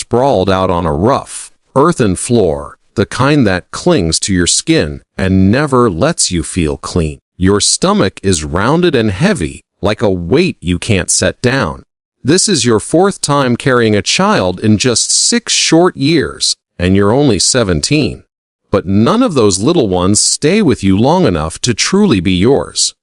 sprawled out on a rough, earthen floor, the kind that clings to your skin and never lets you feel clean. Your stomach is rounded and heavy, like a weight you can't set down. This is your fourth time carrying a child in just 6 short years, and you're only 17. But none of those little ones stay with you long enough to truly be yours.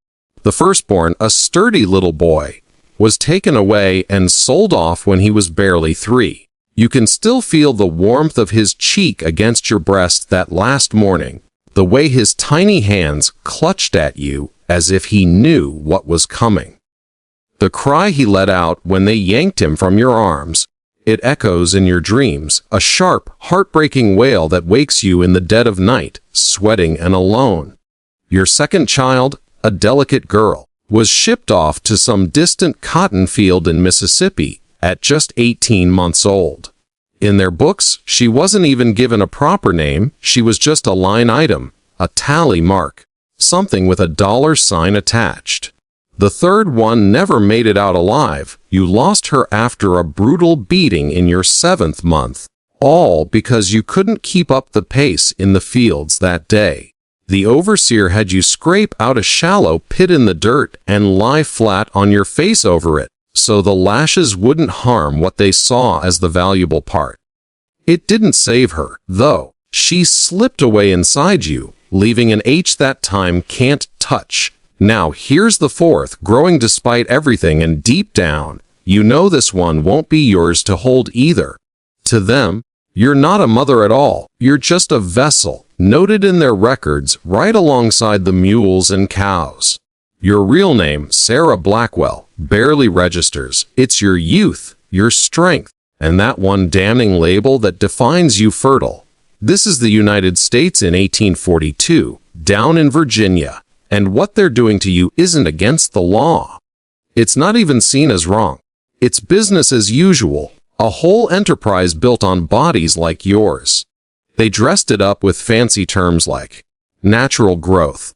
The firstborn, a sturdy little boy, was taken away and sold off when he was barely 3. You can still feel the warmth of his cheek against your breast that last morning, the way his tiny hands clutched at you as if he knew what was coming. The cry he let out when they yanked him from your arms, it echoes in your dreams, a sharp, heartbreaking wail that wakes you in the dead of night, sweating and alone. Your second child, a delicate girl, was shipped off to some distant cotton field in Mississippi at just 18 months old. In their books, she wasn't even given a proper name, she was just a line item, a tally mark, something with a dollar sign attached. The third one never made it out alive. You lost her after a brutal beating in your 7th month, all because you couldn't keep up the pace in the fields that day. The overseer had you scrape out a shallow pit in the dirt and lie flat on your face over it, so the lashes wouldn't harm what they saw as the valuable part. It didn't save her, though. She slipped away inside you, leaving an H that time can't touch. Now here's the fourth, growing despite everything, and deep down, you know this one won't be yours to hold either. To them, you're not a mother at all. You're just a vessel, noted in their records right alongside the mules and cows. Your real name, Sarah Blackwell, barely registers. It's your youth, your strength, and that one damning label that defines you, fertile. This is the United States in 1842, down in Virginia, and what they're doing to you isn't against the law. It's not even seen as wrong. It's business as usual, a whole enterprise built on bodies like yours. They dressed it up with fancy terms like natural growth.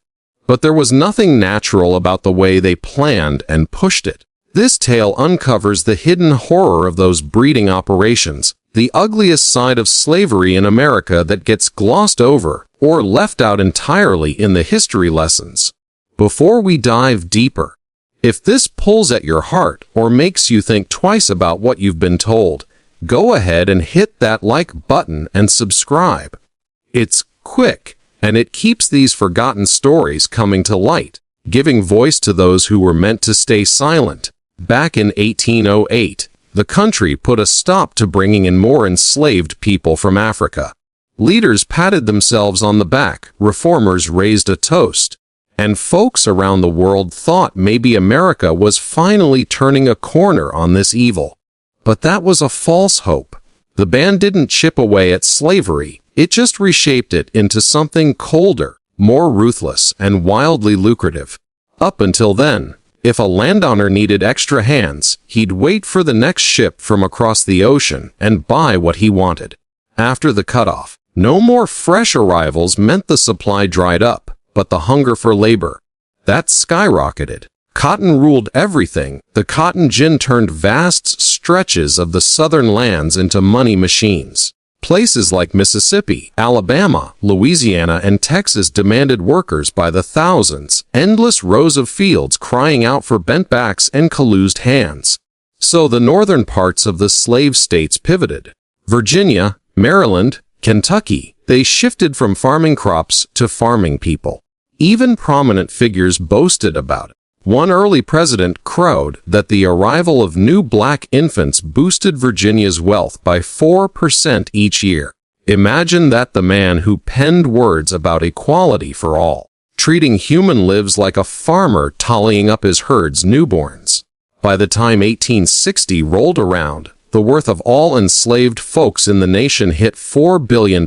But there was nothing natural about the way they planned and pushed it. This tale uncovers the hidden horror of those breeding operations, the ugliest side of slavery in America that gets glossed over or left out entirely in the history lessons. Before we dive deeper, if this pulls at your heart or makes you think twice about what you've been told, go ahead and hit that like button and subscribe. It's quick, and it keeps these forgotten stories coming to light, giving voice to those who were meant to stay silent. Back in 1808, the country put a stop to bringing in more enslaved people from Africa. Leaders patted themselves on the back, reformers raised a toast, and folks around the world thought maybe America was finally turning a corner on this evil. But that was a false hope. The band didn't chip away at slavery, it just reshaped it into something colder, more ruthless, and wildly lucrative. Up until then, if a landowner needed extra hands, he'd wait for the next ship from across the ocean and buy what he wanted. After the cutoff, no more fresh arrivals meant the supply dried up, but the hunger for labor, that skyrocketed. Cotton ruled everything. The cotton gin turned vast stretches of the southern lands into money machines. Places like Mississippi, Alabama, Louisiana, and Texas demanded workers by the thousands, endless rows of fields crying out for bent backs and calloused hands. So the northern parts of the slave states pivoted. Virginia, Maryland, Kentucky, they shifted from farming crops to farming people. Even prominent figures boasted about it. One early president crowed that the arrival of new black infants boosted Virginia's wealth by 4% each year. Imagine that, the man who penned words about equality for all, treating human lives like a farmer tallying up his herd's newborns. By the time 1860 rolled around, the worth of all enslaved folks in the nation hit $4 billion,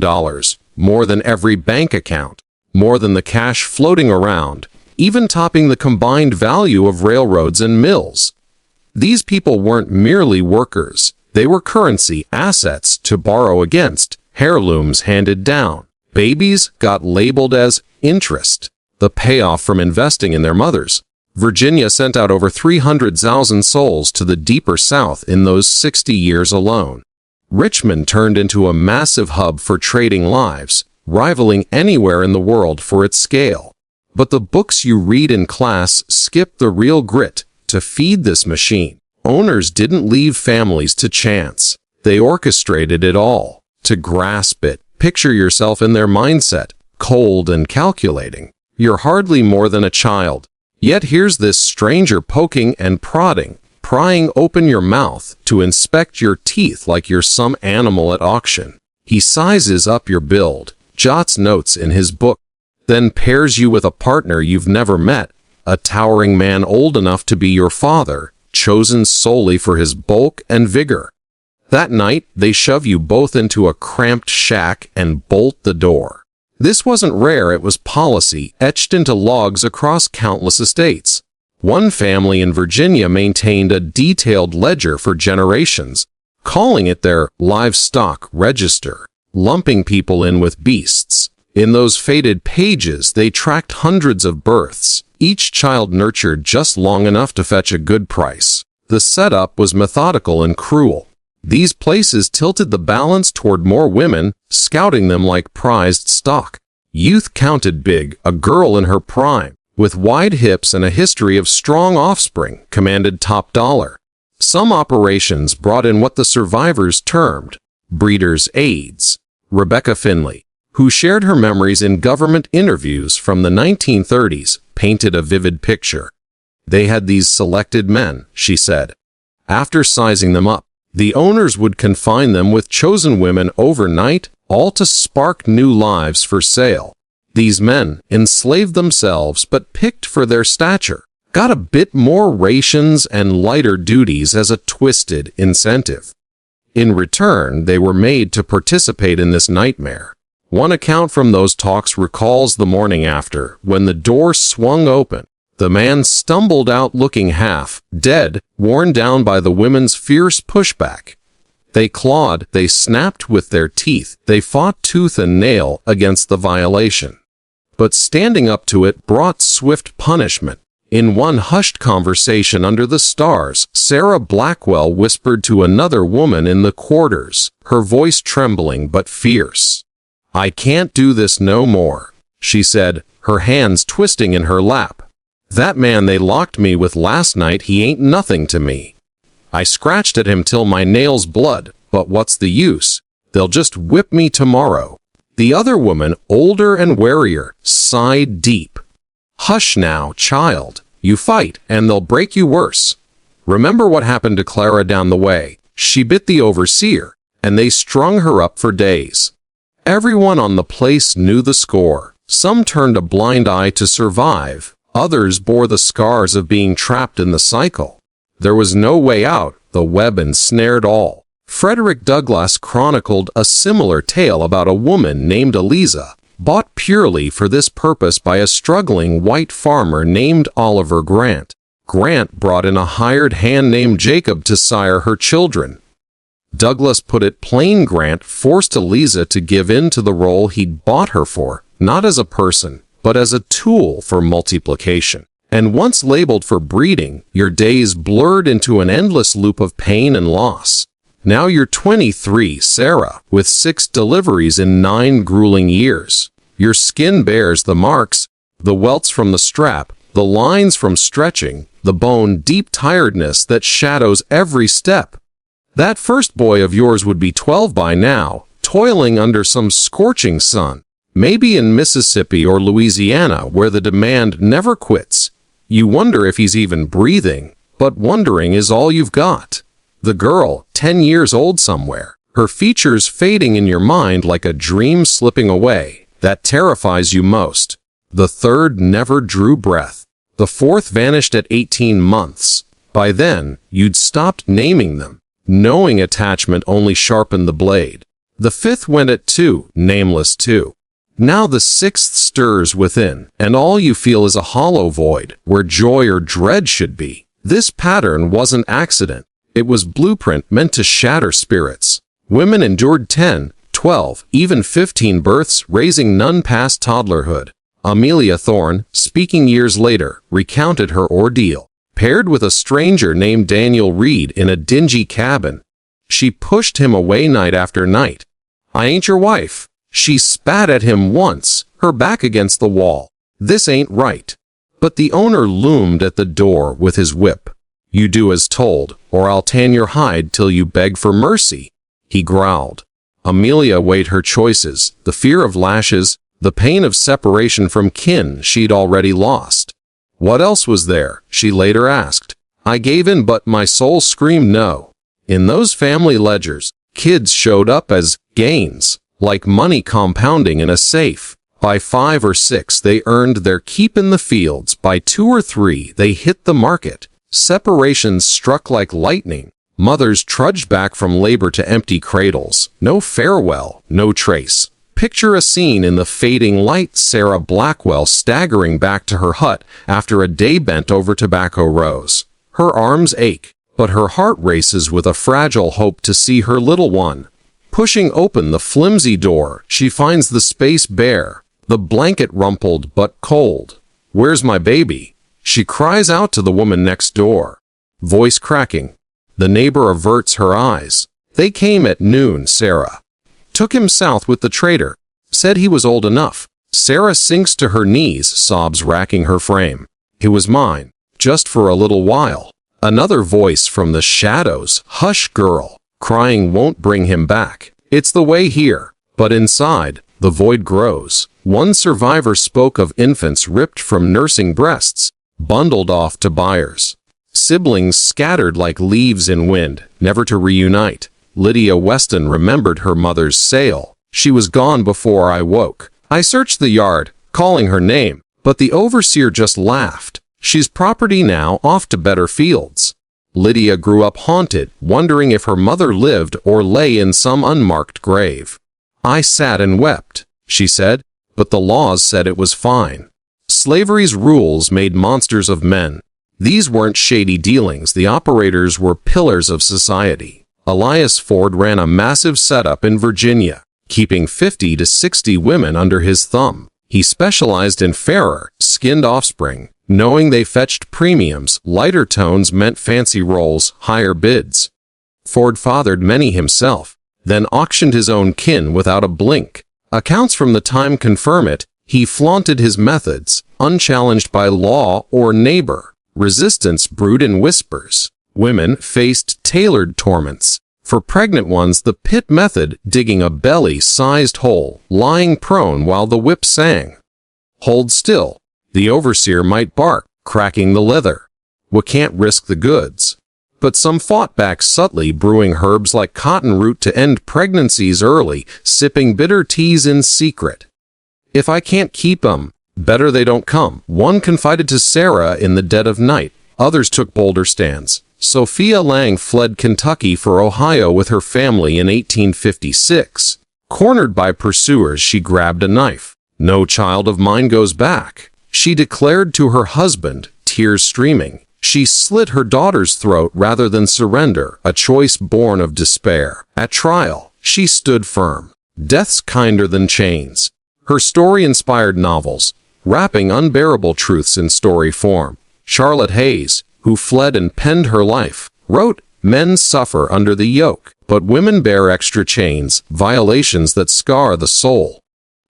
more than every bank account, more than the cash floating around, even topping the combined value of railroads and mills. These people weren't merely workers. They were currency, assets to borrow against, heirlooms handed down. Babies got labeled as interest, the payoff from investing in their mothers. Virginia sent out over 300,000 souls to the deeper South in those 60 years alone. Richmond turned into a massive hub for trading lives, rivaling anywhere in the world for its scale. But the books you read in class skip the real grit to feed this machine. Owners didn't leave families to chance. They orchestrated it all. To grasp it, picture yourself in their mindset, cold and calculating. You're hardly more than a child. Yet here's this stranger poking and prodding, prying open your mouth to inspect your teeth like you're some animal at auction. He sizes up your build, jots notes in his book, then pairs you with a partner you've never met, a towering man old enough to be your father, chosen solely for his bulk and vigor. That night, they shove you both into a cramped shack and bolt the door. This wasn't rare, it was policy etched into logs across countless estates. One family in Virginia maintained a detailed ledger for generations, calling it their livestock register, lumping people in with beasts. In those faded pages, they tracked hundreds of births, each child nurtured just long enough to fetch a good price. The setup was methodical and cruel. These places tilted the balance toward more women, scouting them like prized stock. Youth counted big. A girl in her prime, with wide hips and a history of strong offspring, commanded top dollar. Some operations brought in what the survivors termed breeders' aides. Rebecca Finley, who shared her memories in government interviews from the 1930s, painted a vivid picture. They had these selected men, she said. After sizing them up, the owners would confine them with chosen women overnight, all to spark new lives for sale. These men, enslaved themselves but picked for their stature, got a bit more rations and lighter duties as a twisted incentive. In return, they were made to participate in this nightmare. One account from those talks recalls the morning after, when the door swung open. The man stumbled out looking half dead, worn down by the women's fierce pushback. They clawed, they snapped with their teeth, they fought tooth and nail against the violation. But standing up to it brought swift punishment. In one hushed conversation under the stars, Sarah Blackwell whispered to another woman in the quarters, her voice trembling but fierce. "I can't do this no more," she said, her hands twisting in her lap. "That man they locked me with last night, he ain't nothing to me. I scratched at him till my nails blood, but what's the use? They'll just whip me tomorrow." The other woman, older and warier, sighed deep. "Hush now, child. You fight, and they'll break you worse. Remember what happened to Clara down the way. She bit the overseer, and they strung her up for days." Everyone on the place knew the score. Some turned a blind eye to survive. Others bore the scars of being trapped in the cycle. There was no way out. The web ensnared all. Frederick Douglass chronicled a similar tale about a woman named Eliza, bought purely for this purpose by a struggling white farmer named Oliver Grant. Grant brought in a hired hand named Jacob to sire her children. Douglass put it plain, Grant forced Eliza to give in to the role he'd bought her for, not as a person, but as a tool for multiplication. And once labeled for breeding, your days blurred into an endless loop of pain and loss. Now you're 23, Sarah, with 6 deliveries in 9 grueling years. Your skin bears the marks, the welts from the strap, the lines from stretching, the bone-deep tiredness that shadows every step. That first boy of yours would be 12 by now, toiling under some scorching sun, maybe in Mississippi or Louisiana where the demand never quits. You wonder if he's even breathing, but wondering is all you've got. The girl, 10 years old somewhere, her features fading in your mind like a dream slipping away, that terrifies you most. The third never drew breath. The fourth vanished at 18 months. By then, you'd stopped naming them. Knowing attachment only sharpened the blade. The fifth went at 2, nameless too. Now the sixth stirs within, and all you feel is a hollow void, where joy or dread should be. This pattern wasn't accident. It was blueprint meant to shatter spirits. Women endured 10, 12, even 15 births, raising none past toddlerhood. Amelia Thorne, speaking years later, recounted her ordeal. Paired with a stranger named Daniel Reed in a dingy cabin, She pushed him away night after night. "I ain't your wife." She spat at him once, her back against the wall. "This ain't right." But the owner loomed at the door with his whip. "You do as told, or I'll tan your hide till you beg for mercy," he growled. Amelia weighed her choices, the fear of lashes, the pain of separation from kin she'd already lost. What else was there, she later asked. "I gave in, but my soul screamed no." In those family ledgers, kids showed up as gains, like money compounding in a safe. By 5 or 6, they earned their keep in the fields. By 2 or 3, they hit the market. Separations struck like lightning. Mothers trudged back from labor to empty cradles. No farewell, no trace. Picture a scene in the fading light: Sarah Blackwell staggering back to her hut after a day bent over tobacco rows. Her arms ache, but her heart races with a fragile hope to see her little one. Pushing open the flimsy door, she finds the space bare, the blanket rumpled but cold. "Where's my baby?" She cries out to the woman next door. Voice cracking. The neighbor averts her eyes. "They came at noon, Sarah. Took him south with the trader. Said he was old enough." Sarah sinks to her knees, sobs racking her frame. "It was mine, just for a little while." Another voice from the shadows. "Hush, girl. Crying won't bring him back. It's the way here." But inside, the void grows. One survivor spoke of infants ripped from nursing breasts, bundled off to buyers. Siblings scattered like leaves in wind, never to reunite. Lydia Weston remembered her mother's sail. "She was gone before I woke. I searched the yard, calling her name, but the overseer just laughed. She's property now, off to better fields." Lydia grew up haunted, wondering if her mother lived or lay in some unmarked grave. "I sat and wept," she said, "but the laws said it was fine." Slavery's rules made monsters of men. These weren't shady dealings. The operators were pillars of society. Elias Ford ran a massive setup in Virginia, keeping 50 to 60 women under his thumb. He specialized in fairer, skinned offspring, knowing they fetched premiums. Lighter tones meant fancy roles, higher bids. Ford fathered many himself, then auctioned his own kin without a blink. Accounts from the time confirm it. He flaunted his methods, unchallenged by law or neighbor. Resistance brewed in whispers. Women faced tailored torments. For pregnant ones, the pit method, digging a belly-sized hole, lying prone while the whip sang. "Hold still." The overseer might bark, cracking the leather. "We can't risk the goods." But some fought back subtly, brewing herbs like cotton root to end pregnancies early, sipping bitter teas in secret. "If I can't keep 'em, better they don't come," one confided to Sarah in the dead of night. Others took bolder stands. Sophia Lang fled Kentucky for Ohio with her family in 1856. Cornered by pursuers, she grabbed a knife. "No child of mine goes back," she declared to her husband, tears streaming. She slit her daughter's throat rather than surrender, a choice born of despair. At trial, she stood firm. Death's kinder than chains. Her story inspired novels, wrapping unbearable truths in story form. Charlotte Hayes, who fled and penned her life, wrote, "Men suffer under the yoke, but women bear extra chains, violations that scar the soul."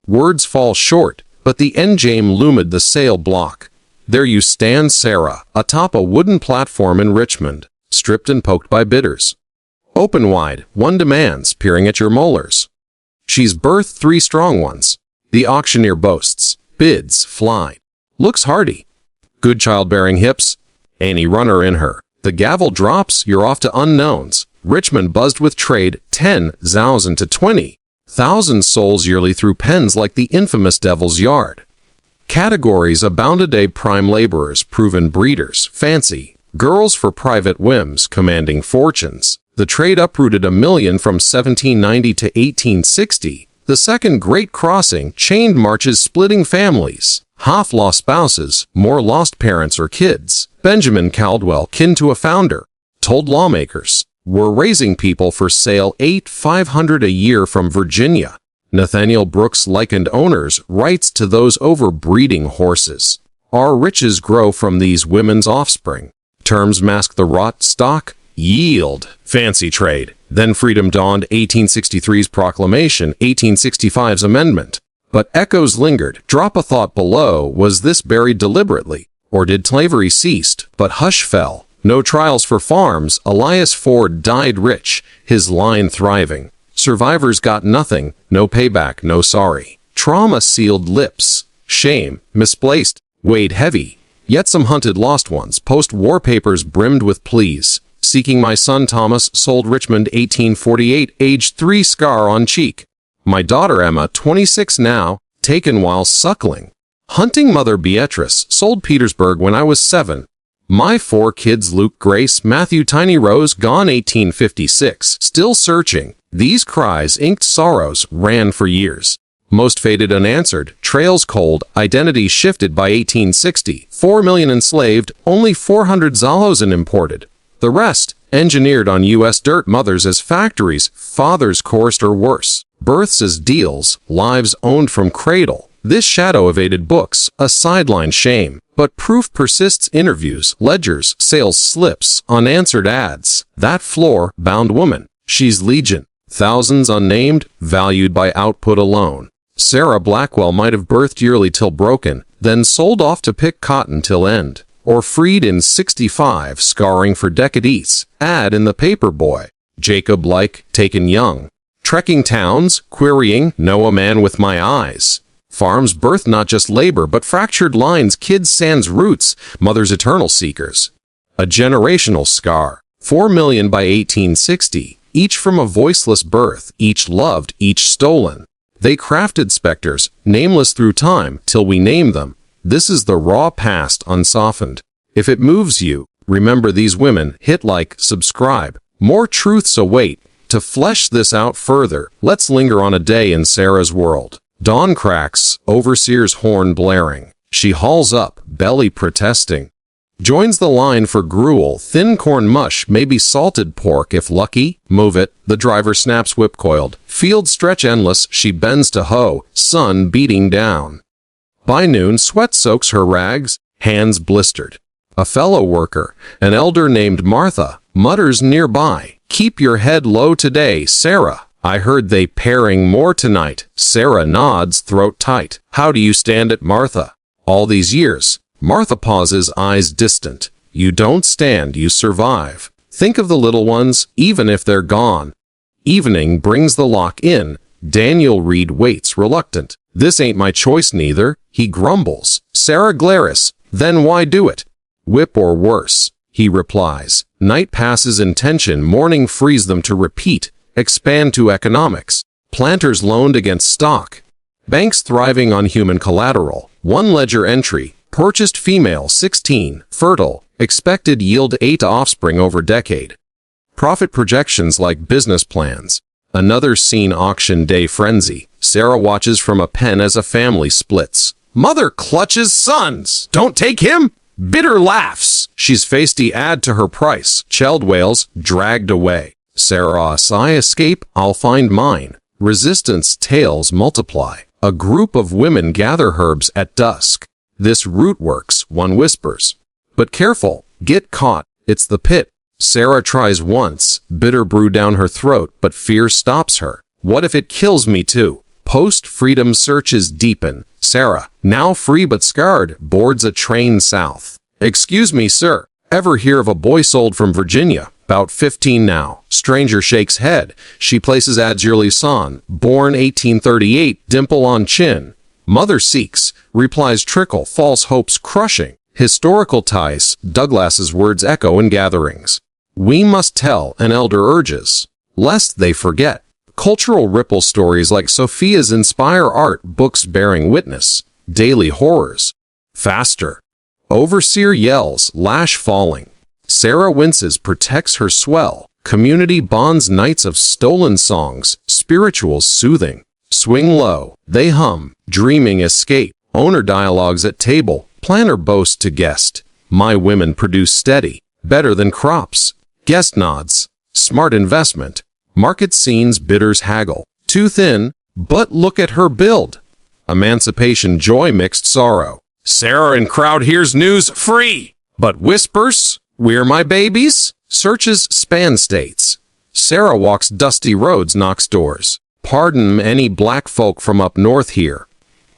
Words fall short, but the endgame loomed the sail block. There you stand, Sarah, atop a wooden platform in Richmond, stripped and poked by bidders. Open wide, one demands, peering at your molars. She's birthed 3 strong ones. The auctioneer boasts. Bids fly. Looks hardy. Good childbearing hips. Any runner in her. The gavel drops, you're off to unknowns. Richmond buzzed with trade, 10,000 to 20,000 souls yearly through pens like the infamous Devil's Yard. Categories abounded: prime laborers, proven breeders, fancy, girls for private whims, commanding fortunes. The trade uprooted 1 million from 1790 to 1860. The Second Great Crossing, chained marches splitting families. Half lost spouses, more lost parents or kids. Benjamin Caldwell, kin to a founder, told lawmakers, "We're raising people for sale, 8,500 a year from Virginia." Nathaniel Brooks likened owners' rights to those overbreeding horses. Our riches grow from these women's offspring. Terms mask the rot: stock, yield, fancy trade, Then freedom dawned, 1863's proclamation, 1865's amendment. But echoes lingered. Drop a thought below. Was this buried deliberately? Or did slavery ceased, but hush fell? No trials for farms. Elias Ford died rich, his line thriving. Survivors got nothing, no payback, no sorry. Trauma sealed lips. Shame, misplaced, weighed heavy. Yet some hunted lost ones. Post-war papers brimmed with pleas. Seeking my son Thomas, sold Richmond 1848, age 3, scar on cheek. My daughter Emma, 26 now, taken while suckling. Hunting mother Beatrice, sold Petersburg when I was 7. My 4 kids Luke, Grace, Matthew, Tiny Rose, gone 1856. Still searching. These cries, inked sorrows, ran for years. Most faded unanswered, trails cold, identity shifted by 1860. 4 million enslaved, only 400 Zalosan imported. The rest, engineered on U.S. dirt, mothers as factories, fathers coursed or worse. Births as deals, lives owned from cradle. This shadow evaded books, a sideline shame. But proof persists, interviews, ledgers, sales slips, unanswered ads. That floor-bound woman, she's legion. Thousands unnamed, valued by output alone. Sarah Blackwell might have birthed yearly till broken, then sold off to pick cotton till end. Or freed in 65, scarring for decades. Ad in the paper boy. Jacob like, taken young. Trekking towns, querying, know a man with my eyes. Farms birth not just labor, but fractured lines, kids sans roots, mothers eternal seekers. A generational scar. 4 million by 1860, each from a voiceless birth, each loved, each stolen. They crafted specters, nameless through time, till we name them. This is the raw past unsoftened. If it moves you, remember these women, hit like, subscribe. More truths await. To flesh this out further, let's linger on a day in Sarah's world. Dawn cracks, overseer's horn blaring. She hauls up, belly protesting. Joins the line for gruel, thin corn mush, maybe salted pork if lucky. Move it, the driver snaps whip-coiled. Field stretch endless, she bends to hoe, sun beating down. By noon, sweat soaks her rags, hands blistered. A fellow worker, an elder named Martha, mutters nearby, "Keep your head low today, Sarah. I heard they pairing more tonight." Sarah nods, throat tight. "How do you stand it, Martha?" "All these years." Martha pauses, eyes distant. "You don't stand, you survive. Think of the little ones, even if they're gone." Evening brings the lock in. Daniel Reed waits, reluctant. "This ain't my choice neither," he grumbles. "Sarah Glaris, then why do it?" "Whip or worse," he replies. Night passes in tension, morning frees them to repeat. Expand to economics. Planters loaned against stock. Banks thriving on human collateral. One ledger entry. Purchased female, 16, fertile. Expected yield 8 offspring over decade. Profit projections like business plans. Another scene, auction day frenzy. Sarah watches from a pen as a family splits. Mother clutches sons. "Don't take him!" Bitter laughs. She's faced the ad to her price. Chelled wails, dragged away. Sarah, I escape, I'll find mine. Resistance tales multiply. A group of women gather herbs at dusk. "This root works," one whispers. "But careful, get caught, it's the pit." Sarah tries once, bitter brew down her throat, but fear stops her. "What if it kills me too?" Post-freedom searches deepen. Sarah, now free but scarred, boards a train south. "Excuse me, sir, ever hear of a boy sold from Virginia? About 15 now." Stranger shakes head. She places ads yearly son, born 1838, dimple on chin. Mother seeks, replies trickle, false hopes crushing. Historical ties, Douglas's words echo in gatherings. "We must tell," an elder urges, "lest they forget." Cultural ripple stories like Sophia's inspire art, books bearing witness. Daily horrors. Faster. Overseer yells, lash falling. Sarah winces, protects her swell. Community bonds, nights of stolen songs, spirituals soothing. Swing low, they hum, dreaming escape. Owner dialogues at table, planner boast to guest. My women produce steady, better than crops. Guest nods, smart investment. Market scenes, bidders haggle. Too thin, but look at her build. Emancipation, joy, mixed sorrow. Sarah in crowd hears news, free, but whispers, "We're my babies?" Searches span states. Sarah walks dusty roads, knocks doors. Pardon any black folk from up north here.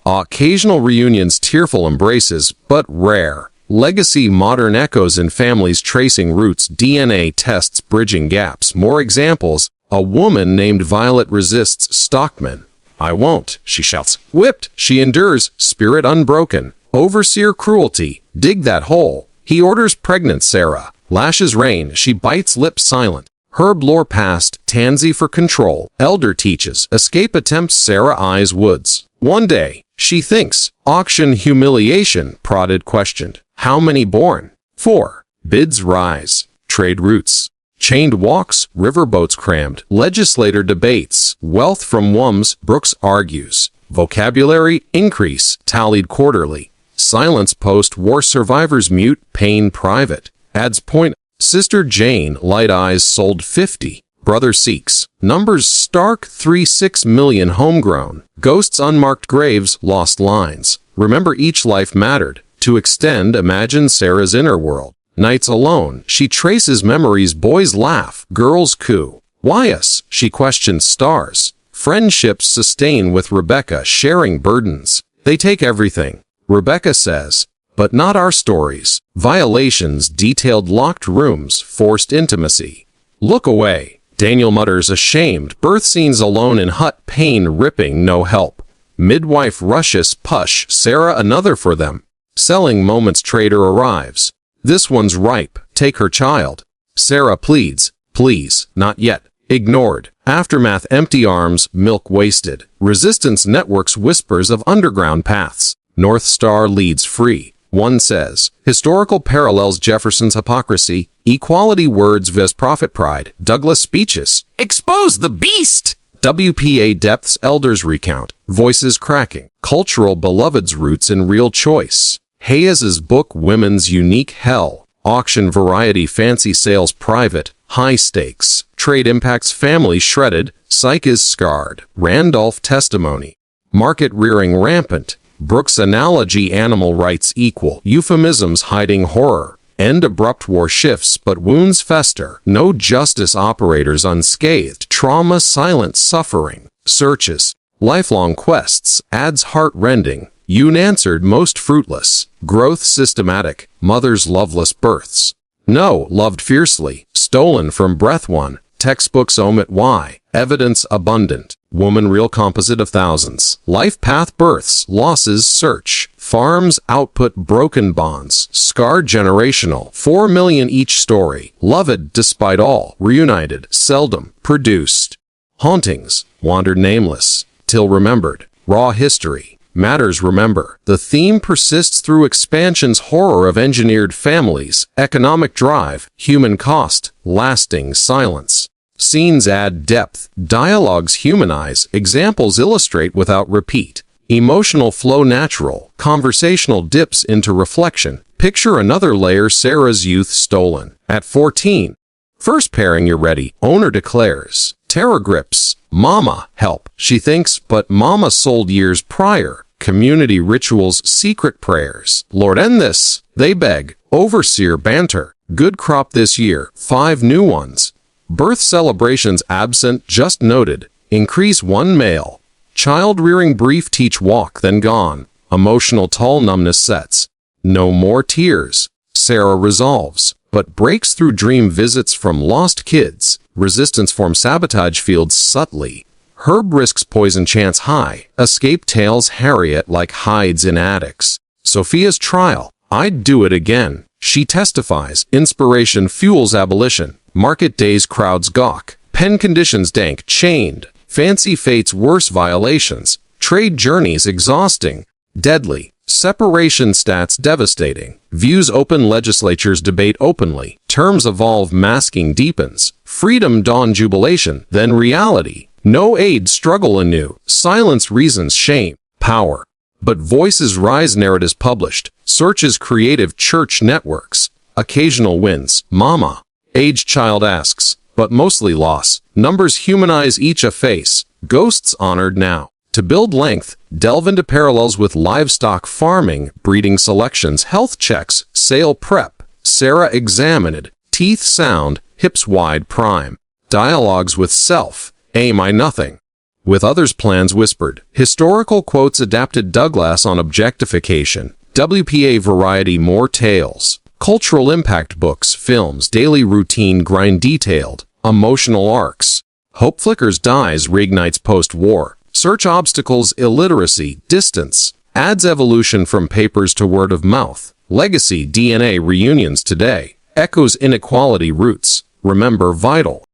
Occasional reunions, tearful embraces, but rare. Legacy, modern echoes in families tracing roots, DNA tests bridging gaps. More examples. A woman named Violet resists stockman. I won't, she shouts. Whipped, she endures, spirit unbroken. Overseer cruelty, dig that hole. He orders pregnant Sarah. Lashes rain, she bites lips silent. Herb lore past, Tansy for control. Elder teaches, escape attempts, Sarah eyes woods. One day, she thinks, auction humiliation, prodded questioned. How many born? 4. Bids rise. Trade routes. Chained walks, riverboats crammed. Legislator debates. Wealth from Wums, Brooks argues. Vocabulary increase, tallied quarterly. Silence post-war survivors mute, pain private. Adds point. Sister Jane, light eyes, sold 50. Brother seeks. Numbers stark, 3-6 million homegrown. Ghosts, unmarked graves, lost lines. Remember each life mattered. To extend, imagine Sarah's inner world. Nights alone, she traces memories, boys laugh, girls coo. Why us? She questions stars. Friendships sustain with Rebecca, sharing burdens. They take everything. Rebecca says, but not our stories. Violations, detailed locked rooms, forced intimacy. Look away. Daniel mutters, ashamed. Birth scenes alone in hut, pain ripping, no help. Midwife rushes, push, Sarah another for them. Selling moments, trader arrives. This one's ripe, take her child. Sarah pleads, please, not yet. Ignored. Aftermath, empty arms, milk wasted. Resistance networks, whispers of underground paths. North Star leads free. One says, historical parallels, Jefferson's hypocrisy, equality words vs profit pride, Douglas speeches, expose the beast! WPA depths, elders recount, voices cracking, cultural beloveds, roots in real choice. Hayes's book, Women's Unique Hell, auction variety, fancy sales, private, high stakes, trade impacts, family shredded, psyche is scarred, Randolph testimony, market rearing rampant, Brooks analogy, animal rights equal, euphemisms hiding horror, end abrupt war shifts but wounds fester, no justice operators unscathed, trauma silent suffering, searches, lifelong quests, ads heart-rending, unanswered most fruitless, growth systematic, mother's loveless births. No, loved fiercely, stolen from breath one, textbooks omit why, evidence abundant, woman real composite of thousands, life path births, losses search, farms output broken bonds, scarred generational, 4 million each story, loved despite all, reunited, seldom, produced. Hauntings, wandered nameless, till remembered, raw history. Matters remember. The theme persists through expansion's horror of engineered families, economic drive, human cost, lasting silence. Scenes add depth, dialogues humanize, examples illustrate without repeat. Emotional flow natural, conversational dips into reflection. Picture another layer, Sarah's youth stolen. At 14. First pairing, you're ready, owner declares. Terror grips. Mama, help, she thinks, but Mama sold years prior. Community rituals, secret prayers. Lord, end this, they beg. Overseer banter. Good crop this year, 5 new ones. Birth celebrations absent, just noted. Increase 1 male. Child rearing brief, teach walk, then gone. Emotional tall numbness sets. No more tears. Sarah resolves, but breaks through dream visits from lost kids. Resistance form sabotage fields subtly. Herb risks poison chance high. Escape tails Harriet like hides in attics. Sophia's trial. I'd do it again. She testifies. Inspiration fuels abolition. Market days crowds gawk. Pen conditions dank. Chained. Fancy fates worse violations. Trade journeys exhausting. Deadly. Separation stats devastating. Views open, legislatures debate openly. Terms evolve, masking deepens. Freedom dawn, jubilation, then reality. No aid, struggle anew. Silence, reasons, shame, power. But voices rise, narratives published. Searches, creative church networks. Occasional wins. Mama. Aged child asks, but mostly loss. Numbers humanize, each a face. Ghosts honored now. To build length, delve into parallels with livestock farming, breeding selections, health checks, sale prep. Sarah examined. Teeth sound, hips wide prime. Dialogues with self. Am I nothing? With others' plans whispered. Historical quotes adapted Douglas on objectification. WPA variety more tales. Cultural impact books, films, daily routine grind detailed. Emotional arcs. Hope flickers, dies, reignites post-war. Search obstacles, illiteracy, distance. Adds evolution from papers to word of mouth. Legacy, DNA reunions today. Echoes inequality roots. Remember vital.